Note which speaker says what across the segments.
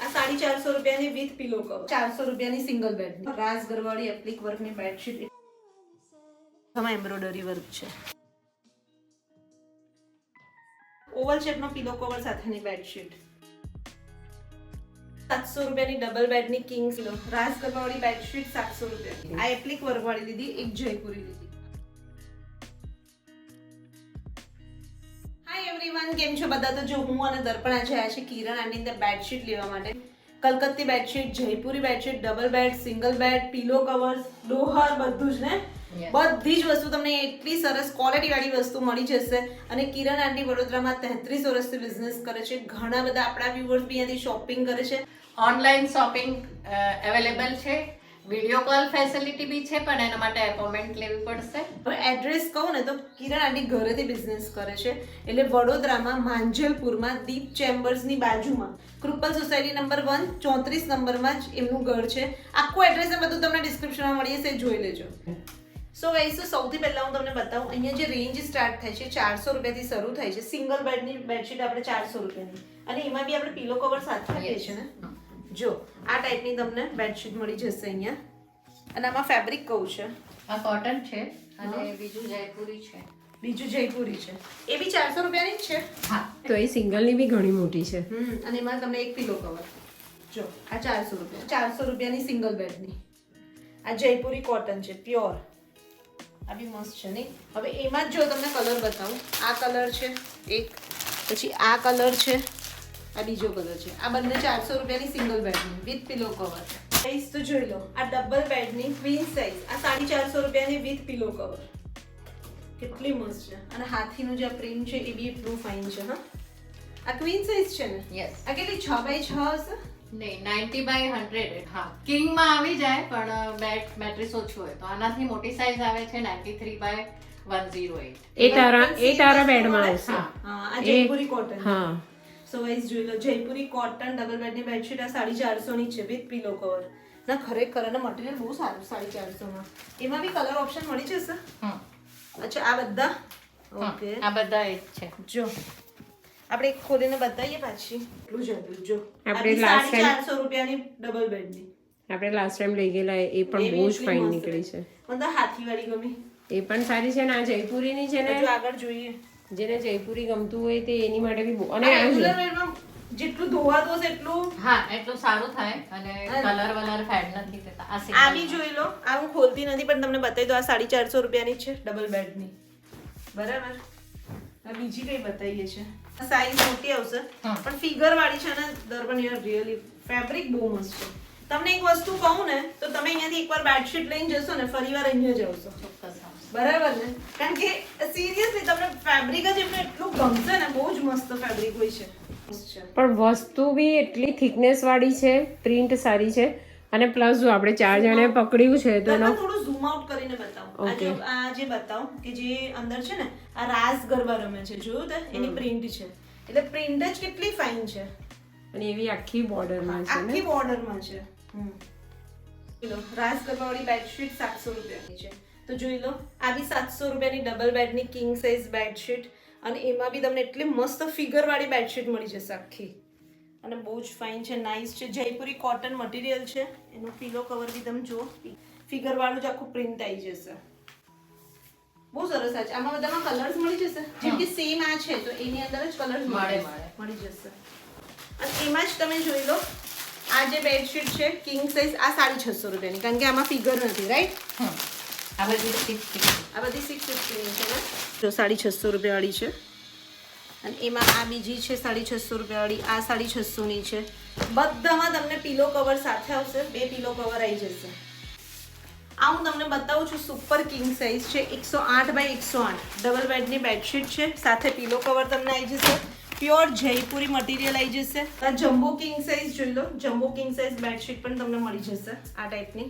Speaker 1: આ 450 રૂપિયાની with pillow cover, 400 રૂપિયાની સિંગલ બેડ, રાસ ગરવાળી એપ્લિક વર્કની બેડશીટ, આમાં એમ્બ્રોઇડરી વર્ક છે, ઓવલ શેપનો પિલો કવર સાથેની બેડશીટ, 700 રૂપિયાની ડબલ બેડની કિંગ પિલો, રાસ ગરવાળી બેડશીટ 700 રૂપિયા. આ એપ્લિક વર્ક વાળી લીધી, એક જયપુરી લીધી. હાય એવરીવન, કેમ છો બધા? તો જો હું અને દર્પણ આજે આવ્યા છે કિરણ આંટી ની બેડશીટ લેવા માટે. કલકત્તી બેડશીટ, જયપુરી bedsheet, double bed, single bed, pillow covers, ડોહર, બધું જ ને, બધી જ વસ્તુ તમને એટલી સરસ ક્વોલિટી વાળી વસ્તુ મળી જશે. અને કિરણ આંટી વડોદરામાં 33 વર્ષથી બિઝનેસ કરે છે. ઘણા બધા આપણા વ્યુઅર્સ બી અહીંયાથી શોપિંગ કરે છે.
Speaker 2: ઓનલાઈન શોપિંગ અવેલેબલ છે, વિડિયો કોલ ફેસિલિટી બી છે, પણ એના માટે એપોઇન્ટમેન્ટ લેવી પડશે.
Speaker 1: હવે એડ્રેસ કહું ને તો કિરણ આંટી ઘરેથી બિઝનેસ કરે છે, એટલે વડોદરામાં માંજલપુરમાં દીપ ચેમ્બર્સની બાજુમાં કૃપલ સોસાયટી નંબર 1 34 નંબરમાં જ એમનું ઘર છે. આખું એડ્રેસ ને બધું તમને ડિસ્ક્રિપ્શનમાં મળી જશે, જોઈ લેજો. સો ગાઈસ, તો સૌથી પહેલા હું તમને બતાવું, અહીંયા જે રેન્જ સ્ટાર્ટ થાય છે 400 રૂપિયાથી શરૂ થાય છે. સિંગલ બેડની બેડશીટ આપણે 400 રૂપિયાની, અને એમાં બી આપણે પિલો કવર સાથે આપીએ છીએ ને. જો આ ટાઈપની તમને બેડશીટ મળી જશે અહીંયા. અને આમાં ફેબ્રિક કયું છે?
Speaker 2: આ કોટન છે અને બીજું જયપુરી છે.
Speaker 1: બીજું જયપુરી છે, એ બી 400 રૂપિયાની જ છે.
Speaker 2: હા,
Speaker 3: તો એ સિંગલની બી ઘણી મોટી છે.
Speaker 1: અને એમાં તમને એક પિલો કવર. જો આ 400 રૂપિયા, 400 રૂપિયાની સિંગલ બેડની. આ જયપુરી કોટન છે, પ્યોર. આ બી મસ્ત છે નહીં? હવે એમાં જ જો તમને કલર બતાવું, આ કલર છે એક, પછી આ કલર છે, આ બીજો કલર છે. આ બંને 400 રૂપિયાની સિંગલ બેડની વિથ પિલો કવર. સાઈઝ તો જોઈ લો, આ ડબલ બેડની ક્વીન સાઈઝ, આ 450 રૂપિયાની વિથ પિલો કવર. કેટલી મસ્ત છે. અને હાથીનું જે પ્રિન્ટ છે એ બી એટલું ફાઇન છે. હા, આ ક્વીન સાઈઝ છે ને?
Speaker 2: યસ.
Speaker 1: આ કેટલી 6x6 હશે?
Speaker 2: નહીં, 90/100. હા, કિંગમાં આવી જાય, પણ બેડ મેટ્રેસ ઓછું હોય તો આનાથી મોટી સાઈઝ આવે છે 93/108.
Speaker 3: એ તારા બેડમાં આવશે.
Speaker 1: હા, આ જયપુરી કોટન.
Speaker 3: હા,
Speaker 1: સો ગાઈસ જોઈ લો, જયપુરી કોટન ડબલ બેડની બેડશીટ આ 450 ની છે વિથ પિલો કવર. ના ખરેખર, અને મટીરિયલ બહુ સારું 450 માં. એમાં બી કલર ઓપ્શન મળી જશે. અચ્છા, આ બધા ઓકે,
Speaker 2: આ બધા એ જ છે.
Speaker 1: જો આપણે એક ખોલીને બતાવીએ પાછી. એટલું જ હતું. જો
Speaker 3: આપણે
Speaker 1: આપણે
Speaker 3: last time
Speaker 1: 450 રૂપિયાની ડબલ બેડની.
Speaker 3: આપણે લાસ્ટ ટાઈમ લઈ ગયેલા એ પણ બહુ જ ફાઇન નીકળી છે.
Speaker 1: મને તો હાથીવાળી ગમી.
Speaker 3: એ પણ સારી છે ને. આ જયપુરીની છે ને,
Speaker 1: હજુ આગળ જોઈએ.
Speaker 3: જેને જયપુરી ગમતું હોય તે એની માટે બી બહુ. અને આ
Speaker 1: રેગ્યુલર વેરમાં જેટલું ધોવાતું હશે એટલું.
Speaker 2: હા, એટલું સારું થાય અને કલર વલર ફેડ નથી થતા. આ
Speaker 1: આ
Speaker 2: single
Speaker 1: બી જોઈ લો. આ હું ખોલતી નથી પણ તમને બતાવી દો. આ 450 રૂપિયાની છે ડબલ બેડની. બરાબર. આ બીજી કઈ બતાવીએ છે, સાઈઝ મોટી આવશે પણ ફિગર વાળી છે ને. દર્પણ યાર રિયલી ફેબ્રિક બહુ મસ્ત છે. તમને એક વસ્તુ કહું ને તો તમે અહીંયાથી એકવાર બેડશીટ લઈને જશો ને ફરીવાર અહીંયા જ આવશો.
Speaker 2: ચોક્કસ આવશે.
Speaker 1: બરાબર ને? કારણ કે સિરિયસલી તમને ફેબ્રિક જ એમને એટલું ગમશે ને. બહુ જ મસ્ત ફેબ્રિક હોય છે. મસ્ત છે.
Speaker 3: પણ વસ્તુ બી એટલી થિકનેસ વાળી છે, પ્રિન્ટ સારી છે. અને પ્લસ જો આપણે 4 જણે પકડ્યું છે તો એનો
Speaker 1: થોડું ઝૂમ આઉટ કરીને બતાવો. આ જે બતાવો કે જે અંદર છે ને, આ રાસ ગરબા રમે છે, જોયું તો એની પ્રિન્ટ છે. એટલે પ્રિન્ટ જ કેટલી ફાઇન છે.
Speaker 3: અને એવી આખી બોર્ડરમાં છે ને.
Speaker 1: આખી બોર્ડરમાં છે. લો, રાસ ગરબા વાળી બેડશીટ 700 રૂપિયાની છે. તો જોઈ લો, આ બી 700 રૂપિયાની ડબલ બેડની કિંગ સાઇઝ બેડશીટ. અને એમાં બી તમને એટલી મસ્ત ફિગર વાળી બેડશીટ મળી જશે આખી. અને બહુ જ ફાઇન છે, નાઇસ છે. જયપુરી કોટન મટીરિયલ છે. એનું પિલો કવર બી તમે જુઓ, ફિગર વાળું જ આખું પ્રિન્ટ આવી જશે. બહુ સરસ છે. આમાં બધામાં કલર્સ મળી જશે. જેમ કે સેમ આ છે તો એની અંદર જ કલર્સ મળી જશે. અને એમાં જ તમે જોઈ લો, આ જે બેડશીટ છે કિંગ સાઇઝ, આ 650 રૂપિયાની, કારણ કે આમાં ફિગર નથી, રાઈટ?
Speaker 2: આ બધી 650.
Speaker 1: આ બધી 650 ની છે ને. જો 650 રૂપિયા વાળી છે. અને એમાં આ બીજી છે 650 રૂપિયા વાળી, આ 650 ની છે. બધામાં તમને પિલો કવર સાથે આવશે. 2 પિલો કવર આવી જશે. આ હું તમને બતાવું છું, સુપર કિંગ સાઇઝ છે, 108x108 ડબલ બેડની બેડશીટ છે. સાથે પિલો કવર તમને આવી જશે. પ્યોર જયપુરી મટીરિયલ આવી જશે. આ જમ્બો કિંગ સાઇઝ જોઈ લો, જમ્બો કિંગ સાઇઝ બેડશીટ પણ તમને મળી જશે આ ટાઈપની.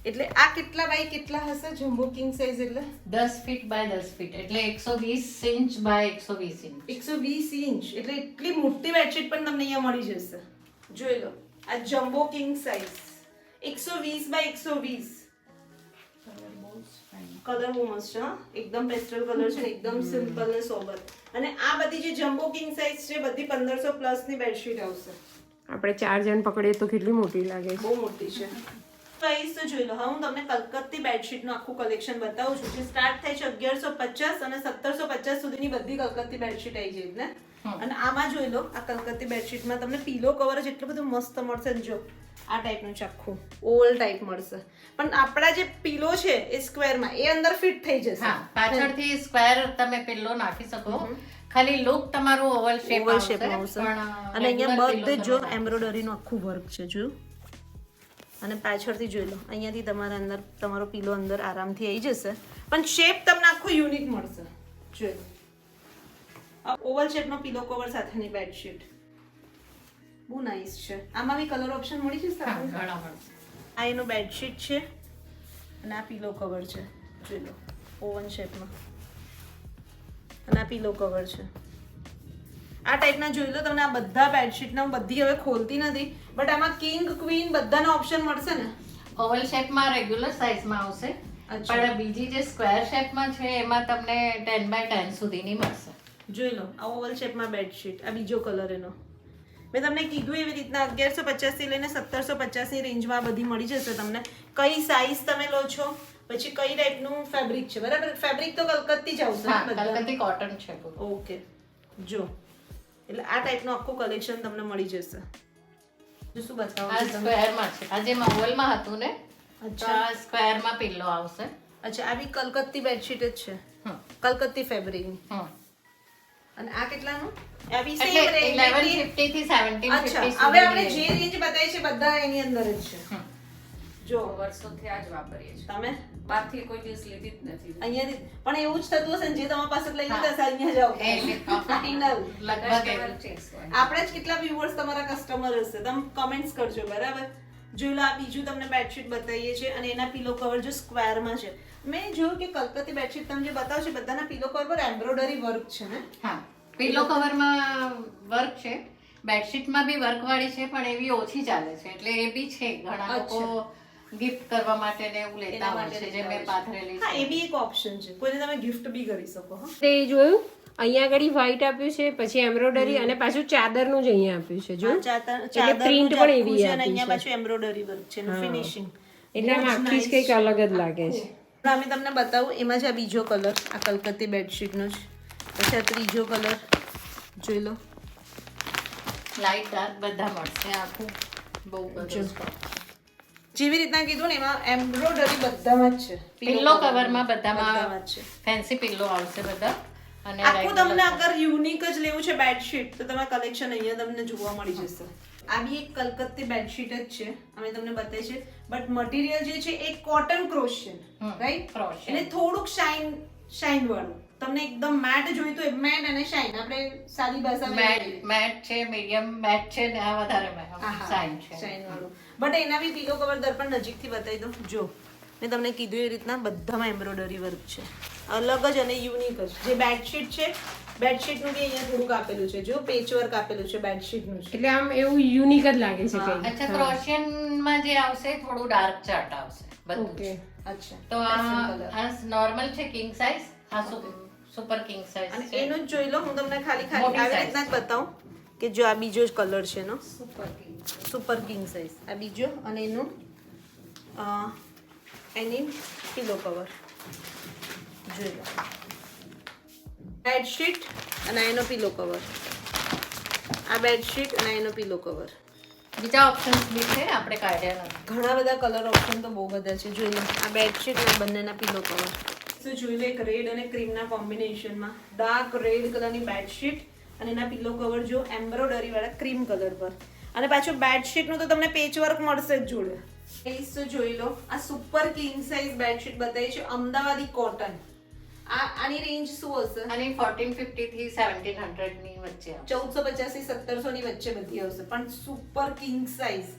Speaker 1: એટલે આ કેટલા બાય કેટલા હશે જમ્બો કિંગ સાઇઝ? એટલે
Speaker 2: 10 ફીટ બાય 10 ફીટ, એટલે 120 ઇંચ બાય 120 ઇંચ.
Speaker 1: 120 ઇંચ એટલે એટલી મોટી બેડશીટ પણ તમને અહીંયા મળી જશે. જોઈ લો, આ jumbo king size 120 by 120. Colour બહુ મસ્ત છે. એકદમ પેસ્ટલ કલર છે, એકદમ સિમ્પલ ને સોબર. અને આ બધી જે જમ્બો કિંગ સાઇઝ છે બધી 1500 પ્લસ ની બેડશીટ આવશે.
Speaker 3: આપણે 4 જણ પકડીએ તો કેટલી મોટી લાગે છે.
Speaker 1: બહુ મોટી છે. પ્રાઇસ તો જોઈ લો. હવે હું તમને કલકત્તી બેડશીટનું આખું કલેક્શન બતાવું છું. જે સ્ટાર્ટ થાય છે 1150 અને 1750 સુધીની બધી કલકત્તી બેડશીટ આવી જાય ને. અને આમાં જોઈ લો, આ કલકત્તી બેડશીટમાં તમને પીલો કવર જ એટલું બધું મસ્ત મળશે ને. જો આ ટાઈપનું છે આખું, ઓવલ ટાઈપ મળશે. પણ આપણા જે પીલો છે એ સ્ક્વેરમાં, એ અંદર ફિટ થઈ જશે.
Speaker 2: હા, પાછળથી સ્ક્વેર તમે પિલ્લો નાખી શકો. ખાલી લુક તમારું ઓવલ શેપમાં આવશે.
Speaker 1: અને અહીંયા બધે જો એમ્બ્રોઇડરીનું આખું વર્ક છે. જો અને પાછળથી જોઈ લો, અહીંયાથી તમારા અંદર તમારો પીલો અંદર આરામથી આવી જશે. પણ શેપ તમને આખો યુનિક મળશે. જોઈ લો, આ ઓવલ શેપનો પીલો કવર સાથેની બેડશીટ બહુ નાઇસ છે. આમાં બી કલર ઓપ્શન મળી જશે. આ એનું બેડશીટ છે અને આ પીલો કવર છે. જોઈ લો, ઓવન શેપમાં. અને આ પીલો કવર છે. આ ટાઈપના જોઈ લો તમને. આ બધા બેડશીટના બધી હવે ખોલતી નથી, બટ આમાં કિંગ ક્વીન બધાના ઓપ્શન મળશે ને.
Speaker 2: ઓવલ શેપમાં રેગ્યુલર સાઈઝમાં આવશે, પણ બીજી જે સ્ક્વેર શેપમાં છે એમાં તમને 10x10 સુધીની મળશે.
Speaker 1: જોઈ લો, આ ઓવલ શેપમાં બેડશીટ. આ બીજો કલર એનો. મેં તમને કીધું એવી રીતના 1150 થી લઈને 1750 ની રેન્જમાં આ બધી મળી જશે તમને. કઈ સાઈઝ તમે લો છો, પછી કઈ ટાઈપનું ફેબ્રિક છે, બરાબર. ફેબ્રિક તો કલકત્તી જ આવશે ને બધા.
Speaker 2: કલકત્તી કોટન છે.
Speaker 1: ઓકે, જો એટલે આ ટાઈપનું આખું કલેક્શન તમને મળી જશે. જો શું બતાવો
Speaker 2: આ સ્ક્વેરમાં છે. આ જે ઓવલમાં હતું ને,
Speaker 1: અચ્છા,
Speaker 2: આ સ્ક્વેરમાં પિલ્લો આવશે.
Speaker 1: અચ્છા, આ બી કલકત્તી બેડશીટ જ છે. કલકત્તી ફેબ્રિકની. અને આ કેટલાનું? આ બી સેમ રેન્જ
Speaker 2: 1150 થી 1750.
Speaker 1: અચ્છા, હવે આપણે જે રેન્જ બતાવી છે બધા એની અંદર જ છે. જો
Speaker 4: વર્ષોથી આ જ વાપરીએ છીએ.
Speaker 1: તમે
Speaker 4: બહારથી કોઈ દિવસ લીધી જ નથી.
Speaker 1: અહીંયાથી પણ એવું જ થતું હશે ને, જે તમારી પાસે લઈ લીધા હશે અહીંયા જાઓ. ફાઇનલ. આપણે જ કેટલા વ્યુઅર્સ તમારા કસ્ટમર હશે, તમે કમેન્ટ્સ કરજો, બરાબર. જોઈ લો, આ બીજું તમને બેડશીટ બતાવીએ છીએ અને એના પીલો કવર જો સ્ક્વેરમાં છે. મેં જોયું કે કલકત્તી બેડશીટ તમે જે બતાવો છો બધાના પીલો કવર પર એમ્બ્રોઇડરી વર્ક છે ને.
Speaker 2: હા, પિલ્લો કવરમાં વર્ક છે. બેડશીટમાં બી વર્ક વાળી છે, પણ એવી ઓછી ચાલે છે. એટલે એ બી છે. ઘણા લોકો ગિફ્ટ કરવા માટે ને એવું લેતા હોય છે, જે મેં પાથરેલી
Speaker 1: હા,
Speaker 2: છે.
Speaker 1: એ બી એક ઓપ્શન છે. કોઈને તમે ગિફ્ટ બી કરી શકો. હા,
Speaker 3: તે જોયું, અહીંયા આગળ વ્હાઈટ આપ્યું છે, પછી એમ્બ્રોઇડરી અને પાછું ચાદરનું જ અહીંયા આપ્યું છે. જો એટલે પ્રિન્ટ પણ એવી
Speaker 1: અને
Speaker 3: આપી
Speaker 1: અહીંયા
Speaker 3: છે.
Speaker 1: પાછું એમ્બ્રોઇડરી વર્ક છે ને ફિનિશિંગ.
Speaker 3: એટલે આમ આખી જ કંઈક અલગ જ લાગે છે.
Speaker 1: અમે તમને બતાવું, એમાં છે આ બીજો કલર, આ કલકત્તી બેડશીટનો જ. પછી આ ત્રીજો કલર જોઈ લો.
Speaker 2: લાઈટ ડાર્ક બધા મળશે. આખું બહુ બધું
Speaker 1: જેવી રીતના કીધું ને, એમાં એમ્બ્રોઇડરી બધામાં જ છે.
Speaker 2: પિલ્લો કવરમાં બધામાં
Speaker 1: બધામાં જ છે.
Speaker 2: ફેન્સી પિલ્લો આવશે બધા. અને
Speaker 1: આખું તમને અગર યુનિક જ લેવું છે બેડશીટ, તો તમારા કલેક્શન અહીંયા તમને જોવા મળી જશે. આ બી એક કલકત્તી બેડશીટ જ છે, અમે તમને બતાવી છે. બટ મટીરિયલ જે છે એ કોટન ક્રોશ છે, રાઈટ?
Speaker 2: crochet.
Speaker 1: એટલે થોડુંક શાઇન વાળું. તમને એકદમ મેટ જોઈતું હોય, મેટ અને શાઇન, આપણે સાદી ભાષામાં
Speaker 2: મેટ છે, મીડિયમ મેટ છે ને આ વધારે શાઇન છે.
Speaker 1: શાઇન વાળું. બટ એના બી પીલો કવર દર્પણ નજીકથી બતાવી દઉં. જો મેં તમને કીધું એ રીતના બધામાં એમ્બ્રોઇડરી વર્ક છે, અલગ જ અને યુનિક જ. જે બેડશીટ છે, બેડશીટનું બી અહીંયા થોડુંક આપેલું છે. જો પેચ વર્ક આપેલું છે બેડશીટનું છે.
Speaker 3: એટલે આમ એવું યુનિક જ લાગે છે કંઈક.
Speaker 2: અચ્છા, ક્રોશિયનમાં જે આવશે થોડું ડાર્ક ચાર્ટ આવશે બધું.
Speaker 3: ઓકે,
Speaker 1: અચ્છા,
Speaker 2: તો આ નોર્મલ છે, કિંગ સાઇઝ. આ સુપર કિંગ સાઇઝ
Speaker 1: અને
Speaker 2: છે.
Speaker 1: એનું જ જોઈ લો. હું તમને ખાલી
Speaker 2: મોટી
Speaker 1: આવી
Speaker 2: size
Speaker 1: રીતના જ બતાવું કે જો આ બીજો જ કલર છે એનો,
Speaker 4: સુપર
Speaker 1: કિંગ સાઇઝ. આ બીજો અને એનું એની પીલો કવર જોઈ લો. બેડશીટ અને એનો પીલો કવર. આ બેડશીટ અને એનો પીલો કવર.
Speaker 2: બીજા ઓપ્શન્સ બી છે, આપણે કાઢ્યા નથી.
Speaker 1: ઘણા બધા કલર ઓપ્શન તો બહુ બધા છે. જોઈ લો, આ બેડશીટ અને બંનેના પીલો કવર. તો જોઈ લો, એક રેડ અને ક્રીમના કોમ્બિનેશનમાં ડાર્ક રેડ કલરની બેડશીટ અને એના પીલો કવર જો એમ્બ્રોઇડરી વાળા ક્રીમ કલર પર. અને પાછું બેડશીટનું તો તમને પેચ વર્ક મળશે જ જોડે. તો જોઈ લો, આ સુપર કિંગ સાઇઝ બેડશીટ બતાવી છે, અમદાવાદી કોટન. આની રેન્જ શું હશે?
Speaker 2: અને 1450 થી 1700 ની વચ્ચે આવશે.
Speaker 1: 1450 થી 1700 ની વચ્ચે બધી આવશે, પણ સુપર કિંગ સાઇઝ.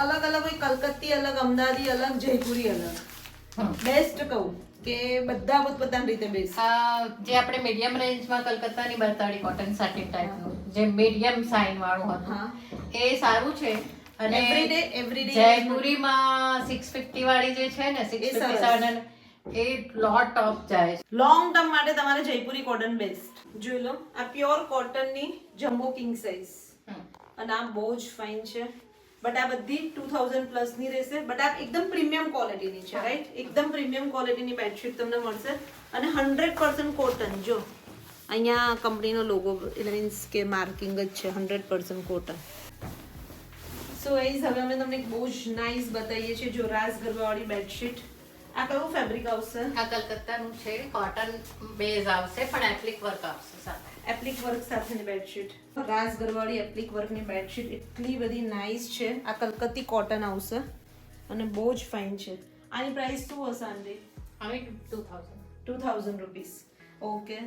Speaker 1: અલગ અલગ હોય, કલકત્તી અલગ, અમદાવાદી અલગ, જયપુરી અલગ. બેસ્ટ કહું કે બધા પોતપોતાની રીતે બેસ્ટ.
Speaker 2: જે આપણે મીડિયમ રેન્જમાં કલકત્તાની બતાડી કોટન સાટિન ટાઈપનું, જે મીડિયમ સાઇન વાળું હતું, એ સારું છે. અને
Speaker 1: એવરીડે
Speaker 2: જયપુરીમાં 650 વાળી જે છે ને, 657, એ લોટ ઓફ જાય છે.
Speaker 1: લોંગ ટર્મ માટે તમારે જયપુરી કોટન બેસ્ટ. જોઈ લો, આ પ્યોર કોટનની જમ્બો કિંગ સાઇઝ. અને આ બહુ જ ફાઇન છે. બટ આ બધી 2000 પ્લસ ની રહેશે. બટ આ એકદમ પ્રીમિયમ ક્વોલિટીની છે, રાઈટ? એકદમ પ્રીમિયમ ક્વોલિટીની બેડશીટ તમને મળશે અને 100% કોટન. જો અહીંયા કંપનીનો લોગો એટલે મીન્સ કે માર્કિંગ જ છે 100% કોટન. સો ગાઈઝ હવે અમે તમને એક બહુ જ નાઇસ બતાવીએ છીએ. જો રાસ ગરબાવાળી બેડશીટ. આ કયું ફેબ્રિક આવશે?
Speaker 2: આ કલકત્તાનું છે, કોટન બેઝ આવશે પણ એપ્લિક વર્ક આવશે સાથે.
Speaker 1: એપ્લિક વર્ક સાથેની બેડશીટ. રાસ ગરબાવાળી એપ્લિક વર્કની બેડશીટ એટલી બધી નાઇસ છે. આ કલકત્તી કોટન આવશે અને બહુ જ ફાઇન છે. આની પ્રાઇસ શું હશે આંટી?
Speaker 2: હવે 2000
Speaker 1: રૂપીસ. ઓકે.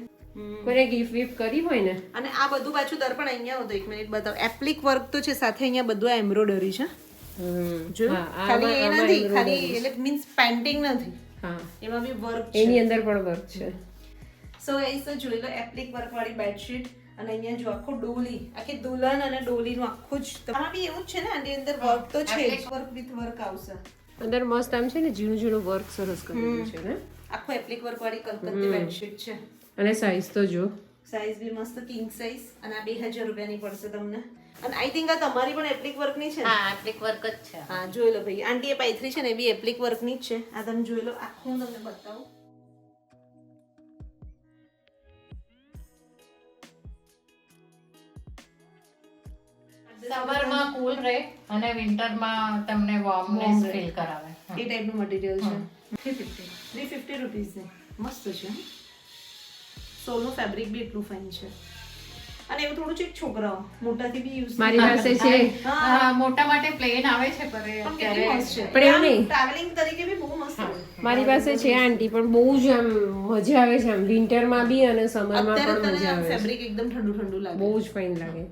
Speaker 3: કોઈને ગિફ્ટ વિફ્ટ કરી હોય ને.
Speaker 1: અને આ બધું પાછું દર્પણ અહીંયા હતો. 1 મિનિટ બતાવો. એપ્લિક વર્ક તો છે સાથે અહીંયા બધું એમ્બ્રોઇડરી છે. જો ખાલી એ નથી, ખાલી એટલે મીન્સ પેન્ટિંગ નથી,
Speaker 3: હા
Speaker 1: એમાં બી વર્ક છે.
Speaker 3: એની અંદર પણ વર્ક છે.
Speaker 1: સો ગાઈસ તો જોઈ લો એપ્લિક વર્ક વાળી બેડશીટ. અને અહીંયા જો આખું ડોલી, આખી દુલ્હન અને ડોલીનું આખું જ આમાં બી એવું જ છે ને આની અંદર વર્ક તો છે જ. વર્ક વિથ વર્ક આવશે
Speaker 3: અંદર મસ્ત આમ છે ને ઝીણું ઝીણું વર્ક સરસ કરેલું છે ને.
Speaker 1: આખું એપ્લિક વર્ક વાળી કલકત્તી બેડશીટ છે.
Speaker 3: અને સાઈઝ તો જો
Speaker 1: સાઈઝ બી મસ્ત કિંગ સાઈઝ. અને આ 2000 રૂપિયાની પડશે તમને. અને આઈ થિંક આ તમારી પણ એપ્લિક વર્કની છે ને?
Speaker 2: હા એપ્લિક વર્ક જ છે.
Speaker 1: હા જોઈ લો ભાઈ. આંટી એ પાયથરી છે ને એ બી એપ્લિક વર્કની જ છે. આ તમે જોઈ લો. આખું હું તમને બતાવું.
Speaker 2: સમરમાં કૂલ રહે અને વિન્ટરમાં તમને વોર્મનેસ ફીલ કરાવે.
Speaker 1: એ ટાઈપનું મટીરિયલ છે. 350 રૂપીસ છે. મસ્ત છે. સોલનું ફેબ્રિક બી એટલું ફાઇન છે. અને એવું થોડું છે છોકરાઓ મોટાથી બી યુઝ
Speaker 3: મારી પાસે છે.
Speaker 2: મોટા માટે પ્લેન આવે છે પર એ અત્યારે
Speaker 3: પણ એવું નહીં.
Speaker 1: ટ્રાવેલિંગ તરીકે બી બહુ મસ્ત છે.
Speaker 3: મારી પાસે છે આંટી, પણ બહુ જ આમ મજા આવે છે આમ વિન્ટરમાં બી અને સમરમાં
Speaker 1: અત્યારે
Speaker 3: પણ
Speaker 1: તને
Speaker 3: મજા
Speaker 1: આ
Speaker 3: આવે છે.
Speaker 1: ફેબ્રિક એકદમ ઠંડુ ઠંડુ લાગે.
Speaker 3: બહુ જ ફાઇન લાગે.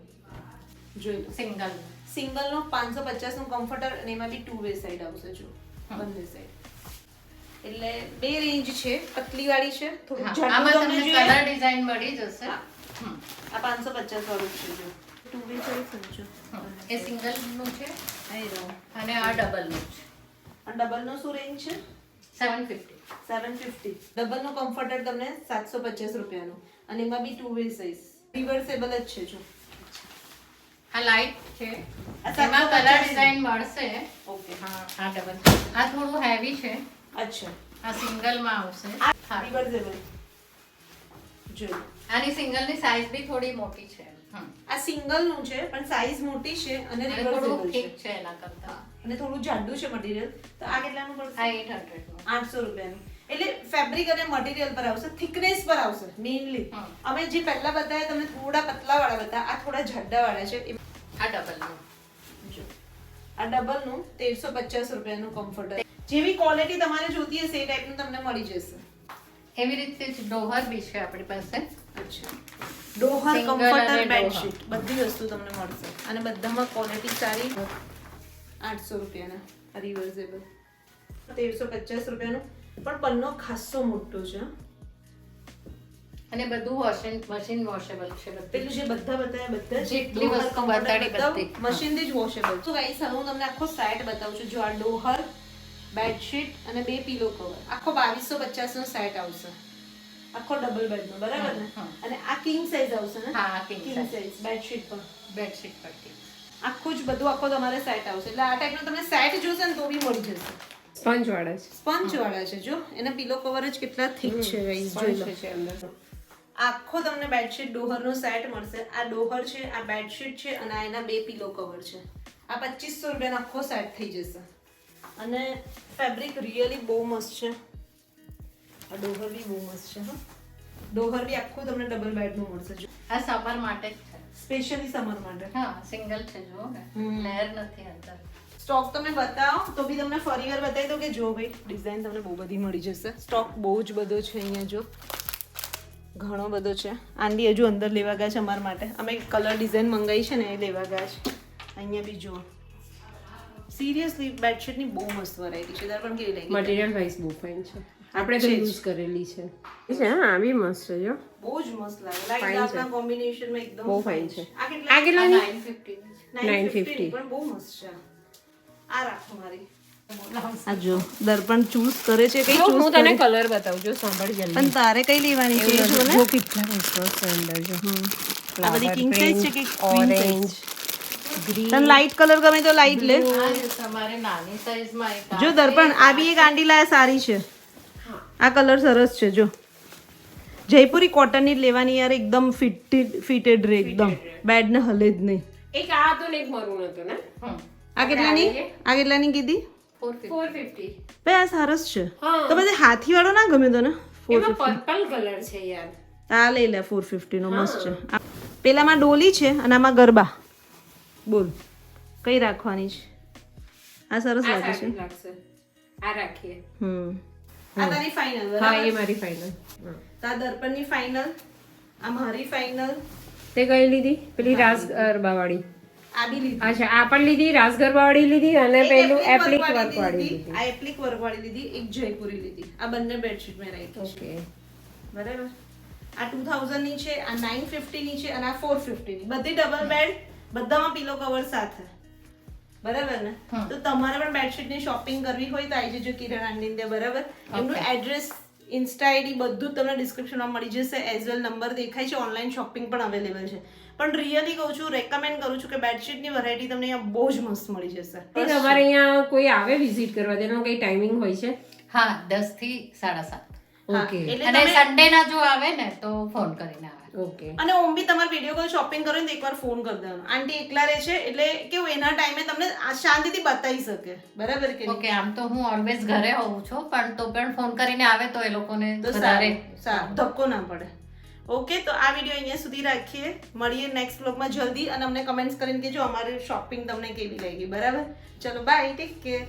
Speaker 1: જોઈ લો.
Speaker 2: સિંગલ
Speaker 1: સિંગલ નો 550 નું કમ્ફર્ટર અને એમાં બી 2 વે સાઈડ આવશે. જો બંને સાઈડ. એટલે બે રેન્જ છે. પતલી વાળી છે, થોડું
Speaker 2: આમાં
Speaker 1: જાડું
Speaker 2: તમને
Speaker 1: તમને
Speaker 2: કલર
Speaker 1: જોઈએ.
Speaker 2: ડિઝાઇન મળી જશે.
Speaker 1: આ 550 વાળું છે. જો 2 વે સાઈડ સમજો.
Speaker 2: એ સિંગલ નું છે
Speaker 1: આઈ રહો.
Speaker 2: અને આ ડબલ નું છે.
Speaker 1: અને ડબલ નો શું રેન્જ છે?
Speaker 2: 750.
Speaker 1: 750. ડબલ નો કમ્ફર્ટર તમને 750 રૂપિયાનું અને એમાં બી 2 વે સાઈઝ. રિવર્સેબલ જ છે. જો
Speaker 2: આ લાઈટ છે,
Speaker 1: આ
Speaker 2: એમાં કલર ડિઝાઇન મળશે.
Speaker 1: ઓકે.
Speaker 2: હા આ ડબલ. આ થોડું હેવી છે.
Speaker 1: અચ્છા.
Speaker 2: આ સિંગલ માં આવશે.
Speaker 1: આ રિવર્સેબલ. જો
Speaker 2: આની સિંગલ ની સાઈઝ બી થોડી મોટી છે.
Speaker 1: આ સિંગલ નું છે પણ સાઈઝ મોટી છે અને
Speaker 2: અને થોડું
Speaker 1: રિવર્સેબલ છે.
Speaker 2: થીક છે એના કરતા.
Speaker 1: અને થોડું જાડું છે મટીરિયલ. તો આ કેટલાનું પડશે?
Speaker 2: આ 800 નું.
Speaker 1: 800 રૂપિયાનું. એટલે ફેબ્રિક અને મટીરિયલ પર આવશે, થિકનેસ પર આવશે મેઇનલી. અમે જે પહેલા બતાવ્યા તમને થોડા પતલા વાળા બતાવ્યા, આ થોડા જાડા વાળા છે.
Speaker 2: આ ડબલ નું.
Speaker 1: જો આ ડબલ નું 1350 રૂપિયાનું કમ્ફર્ટર. જેવી ક્વોલિટી તમારે જોતી હશે એ ટાઈપનું તમને મળી જશે.
Speaker 2: એવી રીતે જ ડોહર બી છે આપણી પાસે.
Speaker 1: અચ્છા. ડોહર
Speaker 2: Single
Speaker 1: કમ્ફર્ટર
Speaker 2: અને
Speaker 1: બેડશીટ બધી વસ્તુ તમને મળશે અને બધામાં ક્વોલિટી સારી. 800 રૂપિયાના રિવર્સેબલ. 1350 રૂપિયાનું પણ પન્નો ખાસો મોટો છે.
Speaker 2: અને બધું મશીન વોશેબલ છે બધું.
Speaker 1: પેલું જે બધા બતાવ્યા બધા
Speaker 2: જેટલી વસ્તુ બતાડી બધી.
Speaker 1: મશીનથી જ વોશેબલ. તો ગાઈસ હવે હું તમને આખો સેટ બતાવું છું. જો આ ડોહર બેડશીટ અને 2 પીલો કવર આખો 2250 નો સેટ આવશે. આખો ડબલ બેડ નો, બરાબર ને? અને આ કિંગ સાઈઝ આવશે ને?
Speaker 2: હા કિંગ
Speaker 1: કિંગ સાઈઝ બેડશીટ પણ
Speaker 2: બેડશીટ પરથી
Speaker 1: આખું જ બધું આખો તમારે સેટ આવશે. એટલે આ ટાઈપનો તમને સેટ જોશે ને તો બી મળી જશે.
Speaker 3: સ્પંજ વાળા છે.
Speaker 1: સ્પંજ વાળા છે. જો એના પીલો કવર જ કેટલા થીક છે ગાઈસ, જોઈ લો.
Speaker 3: સ્પંજ છે અંદર.
Speaker 1: આખો તમને બેડશીટ ડોહરનો સેટ મળશે. આ ડોહર છે, આ બેડશીટ છે અને આ એના 2 પીલો કવર છે. આ 2500 રૂપિયાનો આખો સેટ થઈ જશે. અને ફેબ્રિક રિયલી બહુ મસ્ત છે. આ ડોહર બી બહુ મસ્ત છે. હા, ડોહર બી આખું તમને ડબલ બેડનું મળશે. જો
Speaker 2: આ સમર માટે જ છે.
Speaker 1: સ્પેશિયલી સમર માટે.
Speaker 2: હા સિંગલ છે. જો ને લેયર નથી અંદર.
Speaker 1: સ્ટોક તમે બતાવો તો બી તમને ફરીવાર બતાવી દો કે જો ભાઈ ડિઝાઇન તમને બહુ બધી મળી જશે. સ્ટોક બહુ જ બધો છે અહીંયા. જો ઘણો બધો છે. આંડી હજુ અંદર લેવા ગયા છે અમારા માટે. અમે કલર ડિઝાઇન મંગાવી છે ને એ લેવા ગયા છે. અહીંયા બી જુઓ. સિરિયસલી બેડશીટની બહુ મસ્ત વેરાયટી છે. તાર પણ કેવી લાગી?
Speaker 3: મટીરિયલ વાઇઝ બહુ ફાઇન છે. આપણે તો યુઝ કરેલી છે. હા આ બી મસ્ત છે. જો
Speaker 1: બહુ જ મસ્ત લાગે. લાઈટ ડાર્કના કોમ્બિનેશનમાં એકદમ
Speaker 3: બહુ fine છે.
Speaker 1: આ
Speaker 3: આ
Speaker 1: કેટલા?
Speaker 3: કેટલાની?
Speaker 1: 950 પણ બહુ મસ્ત છે. આ રાખો મારી. આ જો દર્પણ ચૂઝ કરે છે. કઈ
Speaker 3: હું
Speaker 1: ચૂઝ
Speaker 3: તને કલર બતાવું. જો સાંભળ જલ્દી.
Speaker 1: પણ તારે કઈ લેવાની છે જો ને.
Speaker 3: જો કેટલા મસ્ત છે અંદર. જો
Speaker 1: આ બધી કિંગ સાઈઝ છે કે ક્વીન સાઈઝ?
Speaker 3: ઓરેન્જ
Speaker 1: તને લાઇટ કલર ગમે તો લાઇટ લે.
Speaker 2: આ જો તમારે નાની સાઈઝમાં એક આ
Speaker 1: જો દર્પણ આ બી એક આંટી લાયા સારી છે. આ કલર સરસ છે જો. જયપુરી કોટનની જ લેવાની યાર, એકદમ ફિટેડ રે એકદમ, બેડ ને હલે જ નહીં.
Speaker 3: એક આ હતું ને એક મરૂન હતું ને.
Speaker 1: આ કેટલાની કીધી?
Speaker 3: 450.
Speaker 1: ભાઈ આ સરસ છે.
Speaker 3: હા.
Speaker 1: તો પછી હાથી વાળો ના ગમે તને?
Speaker 3: એમાં પર્પલ કલર છે યાર.
Speaker 1: આ લઈ લે 450 નો મસ્ત છે. પેલામાં ડોલી છે અને આમાં ગરબા. બોલ કઈ રાખવાની છે? આ સરસ
Speaker 3: આ
Speaker 1: લાગે છે.
Speaker 3: સારી લાગશે. આ રાખીએ.
Speaker 1: આ તારી ફાઇનલ.
Speaker 3: હા એ મારી ફાઇનલ.
Speaker 1: તા દર્પણની ફાઇનલ, આ મારી ફાઇનલ.
Speaker 3: તે કઈ લીધી? પેલી રાસ ગરબા વાળી.
Speaker 1: આ બી લીધી.
Speaker 3: અચ્છા આ પણ લીધી, રાસ ગરબા વાળી લીધી અને
Speaker 1: એક
Speaker 3: પેલું
Speaker 1: એપ્લિક
Speaker 3: એપ્લિક
Speaker 1: વર્ક
Speaker 3: વર્ક વાળી લીધી.
Speaker 1: આ એપ્લિક વર્ક વાળી લીધી, એક જયપુરી લીધી. આ બંને બેડશીટ મેં રાખી છે.
Speaker 3: ઓકે.
Speaker 1: બરાબર. આ 2000 ની છે, આ 950 ની છે અને આ 450 ની. બધી ડબલ બેડ, બધામાં પિલો કવર સાથે. બરાબર ને? તો તમારે પણ બેડશીટ ની શોપિંગ કરવી હોય તો આવી જજો કિરણ આંટી ત્યાં. બરાબર. એમનું એડ્રેસ, ઇન્સ્ટા આઈડી બધું તમને ડિસ્ક્રિપ્શનમાં મળી જશે. એઝ વેલ નંબર દેખાય છે. ઓનલાઈન શોપિંગ પણ અવેલેબલ છે. પણ રિયલી કહું છું, રેકમેન્ડ કરું છું કે બેડશીટની વેરાયટી તમને અહીંયા બહુ જ મસ્ત મળી જશે.
Speaker 3: તમારે અહીંયા કોઈ આવે વિઝિટ કરવા, તેનો કઈ ટાઈમિંગ હોય છે?
Speaker 2: હા 10 થી 7:30.
Speaker 3: ઓકે.
Speaker 1: એટલે
Speaker 2: અને
Speaker 1: તમે
Speaker 2: સન્ડે ના જો આવે ને તો ફોન કરીને આવે.
Speaker 3: ઓકે.
Speaker 1: અને ઓમ બી તમારે વિડીયો કોલ શોપિંગ કરો ને તો એકવાર ફોન કરી દેવાનો. આંટી એકલા રહે છે એટલે કેવું એના ટાઈમે તમને શાંતિથી બતાવી શકે. બરાબર કે નહીં?
Speaker 2: ઓકે આમ તો હું ઓલવેઝ ઘરે હોઉં છું પણ તો પણ ફોન કરીને આવે તો એ લોકોને
Speaker 1: તો
Speaker 2: વધારે
Speaker 1: સારું, ધક્કો ના પડે. ઓકે, તો આ વિડીયો અહીંયા સુધી રાખીએ. મળીએ નેક્સ્ટ બ્લોગમાં જલ્દી અને અમને કમેન્ટ્સ કરીને કહેજો અમારી શોપિંગ તમને કેવી લાગી. બરાબર, ચલો બાય, ટેક કેર.